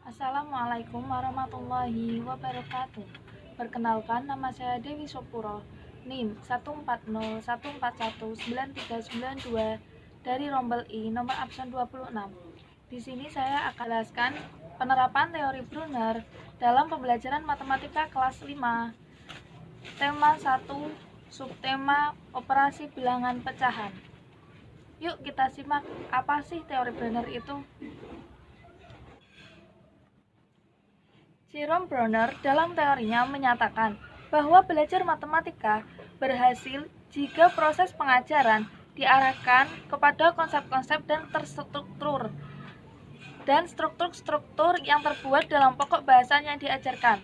Assalamualaikum warahmatullahi wabarakatuh. Perkenalkan, nama saya Dewi Sopuro, NIM 140141932 dari Rombel I, nomor absen 26. Di sini saya akan jelaskan penerapan teori Brunner dalam pembelajaran matematika kelas 5. Tema 1, subtema operasi bilangan pecahan. Yuk kita simak apa sih teori Brunner itu. Jerome Brunner dalam teorinya menyatakan bahwa belajar matematika berhasil jika proses pengajaran diarahkan kepada konsep-konsep dan terstruktur dan struktur-struktur yang terbuat dalam pokok bahasa yang diajarkan.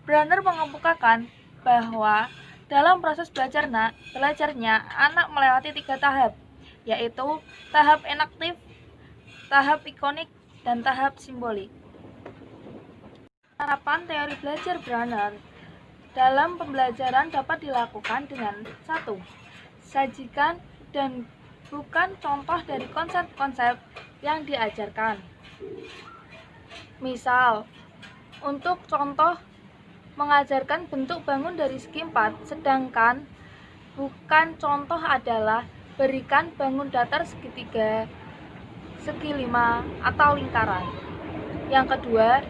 Brunner mengemukakan bahwa dalam proses belajarnya anak melewati 3 tahap, yaitu tahap enaktif, tahap ikonik, dan tahap simbolik. Penerapan teori belajar Brunner dalam pembelajaran dapat dilakukan dengan 1. Sajikan dan bukan contoh dari konsep-konsep yang diajarkan. Misal, untuk contoh mengajarkan bentuk bangun dari segi 4, sedangkan bukan contoh adalah berikan bangun datar segitiga, segi 5, atau lingkaran. Yang kedua,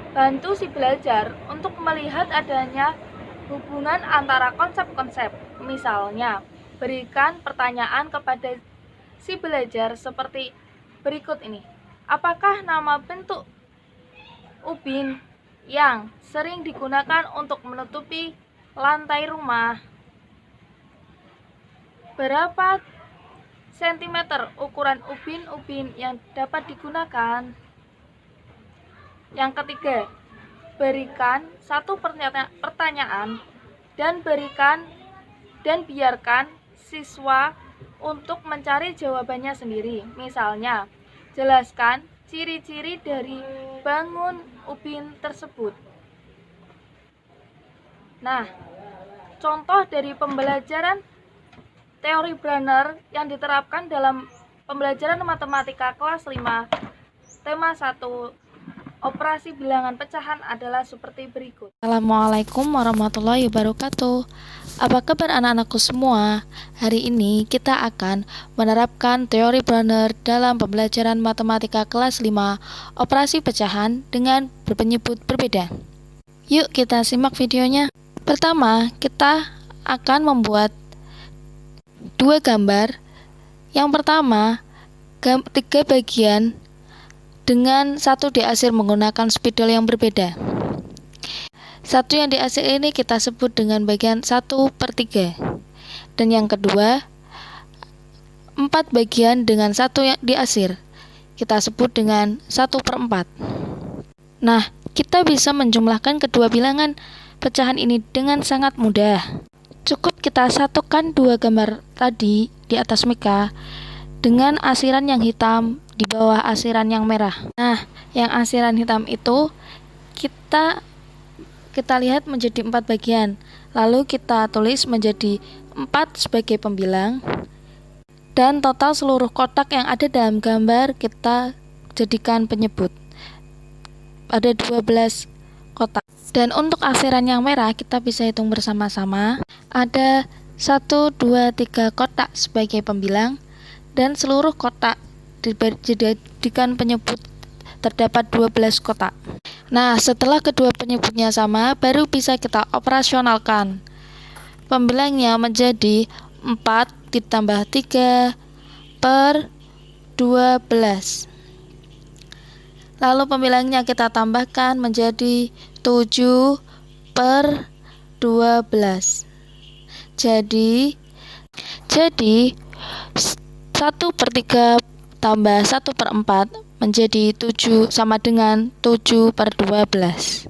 bantu si belajar untuk melihat adanya hubungan antara konsep-konsep. Misalnya, berikan pertanyaan kepada si belajar seperti berikut ini. Apakah nama bentuk ubin yang sering digunakan untuk menutupi lantai rumah? Berapa sentimeter ukuran ubin-ubin yang dapat digunakan? Yang ketiga, berikan satu pertanyaan dan biarkan siswa untuk mencari jawabannya sendiri. Misalnya, jelaskan ciri-ciri dari bangun ubin tersebut. Nah, contoh dari pembelajaran teori Brunner yang diterapkan dalam pembelajaran matematika kelas 5, tema 1, operasi bilangan pecahan adalah seperti berikut. Assalamualaikum warahmatullahi wabarakatuh. Apa kabar anak-anakku semua? Hari ini kita akan menerapkan teori Brunner dalam pembelajaran matematika kelas 5, operasi pecahan dengan penyebut berbeda. Yuk kita simak videonya. Pertama, kita akan membuat 2 gambar. Yang pertama, 3 bagian dengan satu diarsir menggunakan spidol yang berbeda. Satu yang diarsir ini kita sebut dengan bagian 1/3. Dan yang kedua, 4 bagian dengan satu yang diarsir kita sebut dengan 1/4. Nah, kita bisa menjumlahkan kedua bilangan pecahan ini dengan sangat mudah. Cukup kita satukan 2 gambar tadi di atas mika dengan arsiran yang hitam di bawah arsiran yang merah. Nah, yang arsiran hitam itu kita lihat menjadi 4 bagian. Lalu kita tulis menjadi 4 sebagai pembilang. Dan total seluruh kotak yang ada dalam gambar kita jadikan penyebut. Ada 12 kotak. Dan untuk arsiran yang merah kita bisa hitung bersama-sama. Ada 1, 2, 3 kotak sebagai pembilang. Dan seluruh kotak dijadikan penyebut terdapat 12 kotak. Nah, setelah kedua penyebutnya sama, baru bisa kita operasionalkan. Pembilangnya menjadi 4 ditambah 3/12. Lalu pembilangnya kita tambahkan menjadi 7/12. Jadi 1/3 tambah 1/4 menjadi 7 sama dengan 7/12.